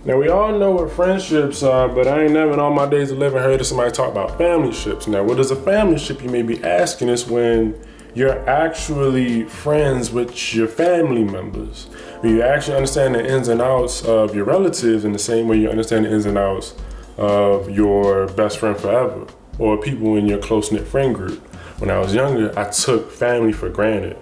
Now, we all know what friendships are, but I ain't never in all my days of living heard of somebody talk about family ships. Now, what is a family ship, you may be asking, is when you're actually friends with your family members. When you actually understand the ins and outs of your relatives in the same way you understand the ins and outs of your best friend forever, or people in your close-knit friend group. When I was younger, I took family for granted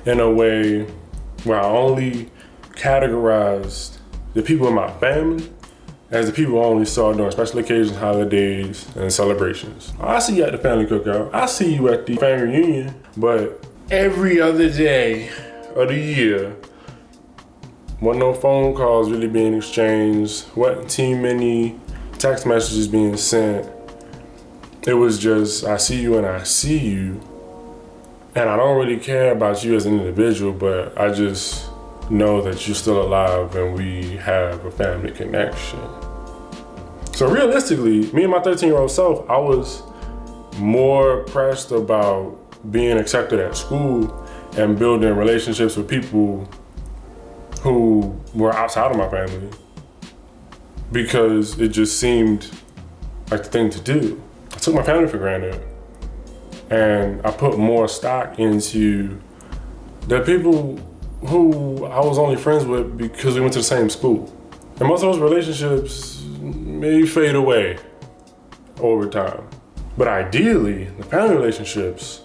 in a way where I only categorized the people in my family as the people I only saw during special occasions, holidays, and celebrations. I see you at the family cookout. I see you at the family reunion. But every other day of the year, wasn't no phone calls really being exchanged, wasn't too many text messages being sent. It was just, I see you and I see you. And I don't really care about you as an individual, but I just know that you're still alive and we have a family connection. So realistically, me and my 13-year-old self, I was more pressed about being accepted at school and building relationships with people who were outside of my family because it just seemed like the thing to do. I took my family for granted and I put more stock into the people who I was only friends with because we went to the same school. And most of those relationships may fade away over time. But ideally, the family relationships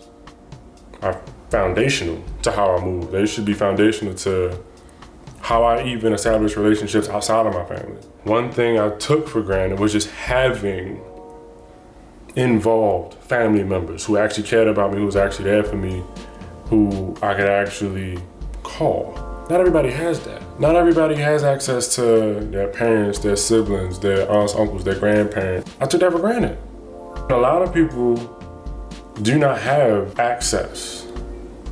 are foundational to how I move. They should be foundational to how I even establish relationships outside of my family. One thing I took for granted was just having involved family members who actually cared about me, who was actually there for me, who I could actually call. Not everybody has that. Not everybody has access to their parents, their siblings, their aunts, uncles, their grandparents. I took that for granted. A lot of people do not have access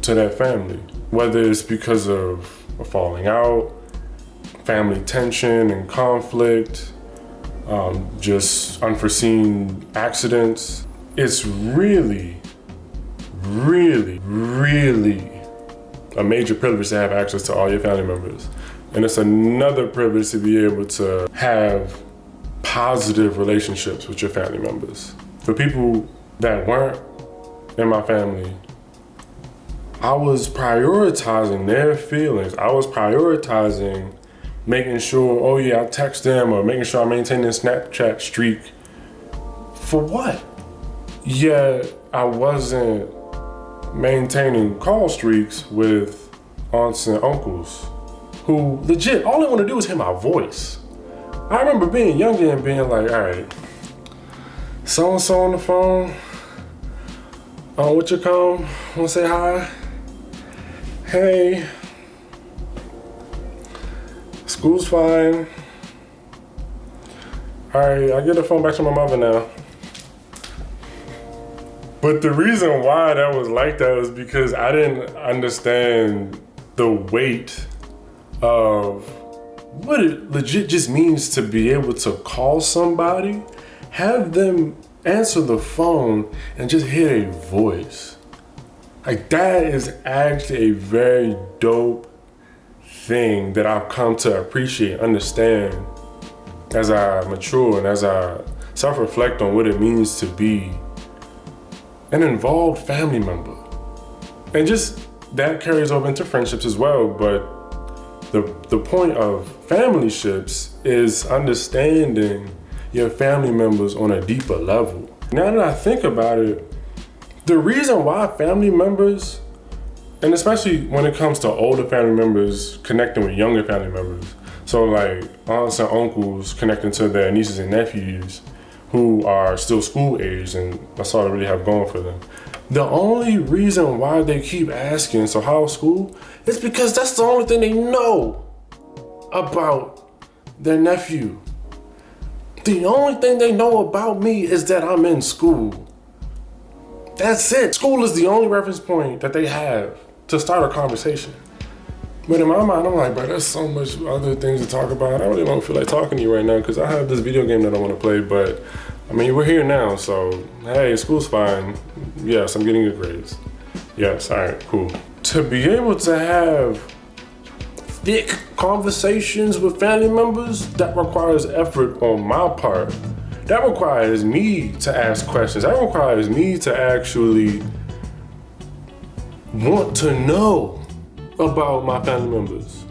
to their family, whether it's because of a falling out, family tension and conflict, just unforeseen accidents. It's really, really, really a major privilege to have access to all your family members. And it's another privilege to be able to have positive relationships with your family members. For people that weren't in my family, I was prioritizing their feelings. I was prioritizing making sure, oh yeah, I text them, or making sure I maintain this Snapchat streak. For what? Yeah, I wasn't maintaining call streaks with aunts and uncles who legit, all they want to do is hear my voice. I remember being younger and being like, all right, so-and-so on the phone, what you call, wanna say hi? Hey, school's fine. All right, I get the phone back to my mother now. But the reason why that was like that was because I didn't understand the weight of what it legit just means to be able to call somebody, have them answer the phone, and just hear a voice. Like, that is actually a very dope thing that I've come to appreciate, understand as I mature and as I self-reflect on what it means to be an involved family member. And just that carries over into friendships as well, but the point of family ships is understanding your family members on a deeper level. Now that I think about it, the reason why family members, and especially when it comes to older family members connecting with younger family members, so like aunts and uncles connecting to their nieces and nephews who are still school age, and that's all they really have going for them. The only reason why they keep asking, so how's school? Is because that's the only thing they know about their nephew. The only thing they know about me is that I'm in school. That's it. School is the only reference point that they have to start a conversation. But in my mind, I'm like, bro, there's so much other things to talk about. I really don't feel like talking to you right now because I have this video game that I want to play, but I mean, we're here now, so hey, school's fine. Yes, I'm getting good grades. Yes, all right, cool. To be able to have thick conversations with family members, that requires effort on my part. That requires me to ask questions. That requires me to actually want to know about my family members.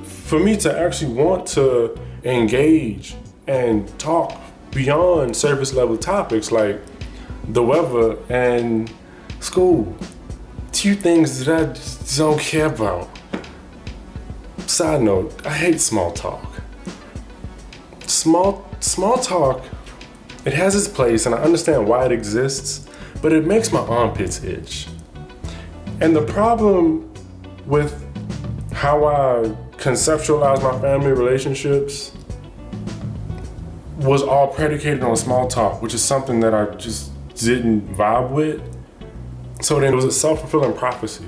For me to actually want to engage and talk beyond surface level topics like the weather and school. Two things that I just don't care about. Side note, I hate small talk. Small talk, it has its place and I understand why it exists, but it makes my armpits itch. And the problem with how I conceptualize my family relationships was all predicated on small talk, which is something that I just didn't vibe with. So then it was a self-fulfilling prophecy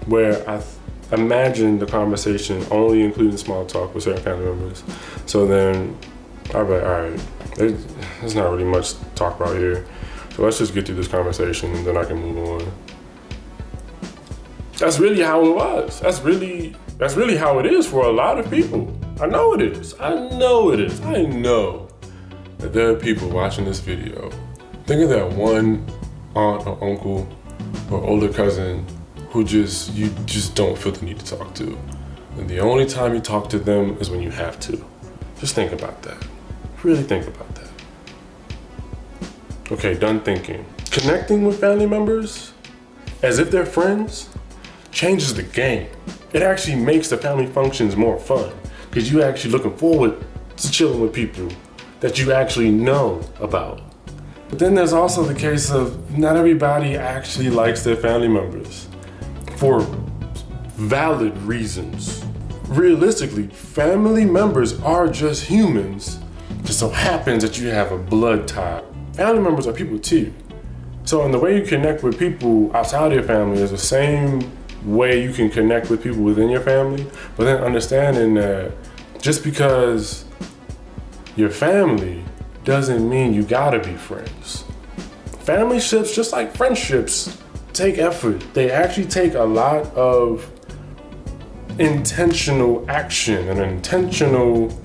where I imagined the conversation only including small talk with certain family members. So then I'd be like, all right, there's not really much to talk about here. So let's just get through this conversation and then I can move on. That's really how it was. That's really how it is for a lot of people. I know it is. I know that there are people watching this video. Think of that one aunt or uncle or older cousin who you just don't feel the need to talk to. And the only time you talk to them is when you have to. Just think about that. Really think about that. Okay, done thinking. Connecting with family members as if they're friends changes the game. It actually makes the family functions more fun because you actually looking forward to chilling with people that you actually know about. But then there's also the case of not everybody actually likes their family members for valid reasons. Realistically, family members are just humans. Just so happens that you have a blood tie. Family members are people too. So in the way you connect with people outside of your family is the same way you can connect with people within your family, but then understanding that just because you're family doesn't mean you gotta be friends. Family ships, just like friendships, take effort. They actually take a lot of intentional action and intentional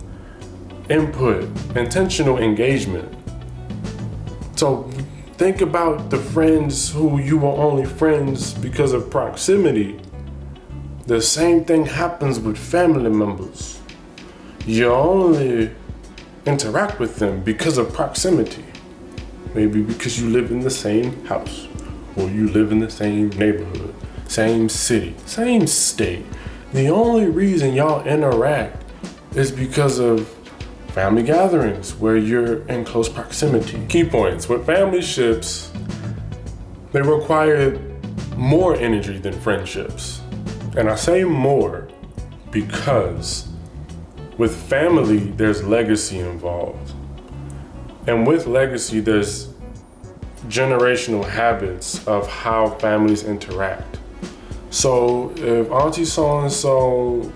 input, intentional engagement. So think about the friends who you were only friends because of proximity. The same thing happens with family members. You only interact with them because of proximity. Maybe because you live in the same house, or you live in the same neighborhood, same city, same state. The only reason y'all interact is because of family gatherings where you're in close proximity. Key points, with family ships, they require more energy than friendships. And I say more because with family, there's legacy involved. And with legacy, there's generational habits of how families interact. So if Auntie so-and-so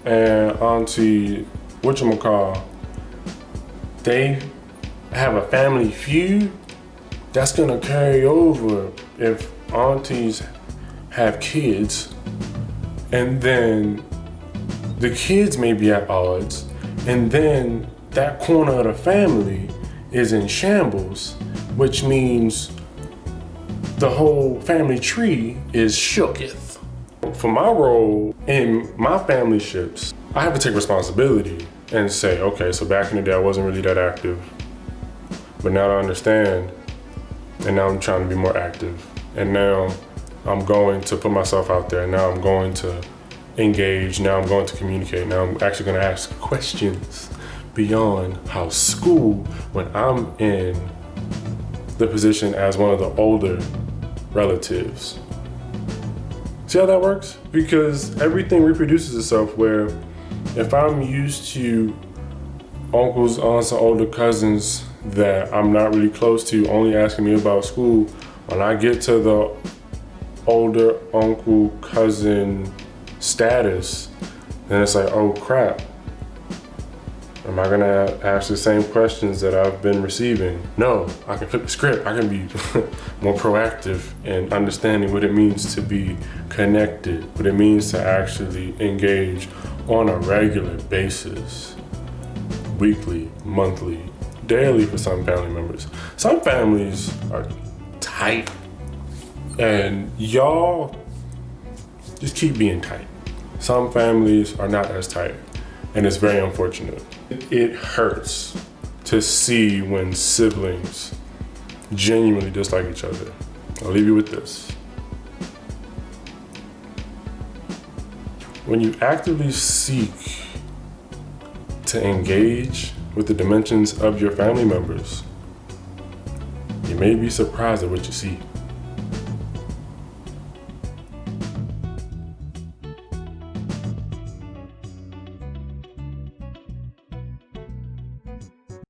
and Auntie whatchamacall, they have a family feud, that's gonna carry over if aunties have kids, and then the kids may be at odds, and then that corner of the family is in shambles, which means the whole family tree is shooketh. For my role in my family ships, I have to take responsibility and say, okay, so back in the day I wasn't really that active, but now I understand, and now I'm trying to be more active, and now I'm going to put myself out there, now I'm going to engage, now I'm going to communicate, now I'm actually going to ask questions beyond how school, when I'm in the position as one of the older relatives. See how that works? Because everything reproduces itself, where if I'm used to uncles, aunts, and older cousins that I'm not really close to only asking me about school, when I get to the older uncle, cousin status, then it's like, oh crap. Am I gonna ask the same questions that I've been receiving? No, I can flip the script. I can be more proactive in understanding what it means to be connected, what it means to actually engage on a regular basis, weekly, monthly, daily for some family members. Some families are tight, and y'all just keep being tight. Some families are not as tight, and it's very unfortunate. It hurts to see when siblings genuinely dislike each other. I'll leave you with this. When you actively seek to engage with the dimensions of your family members, you may be surprised at what you see.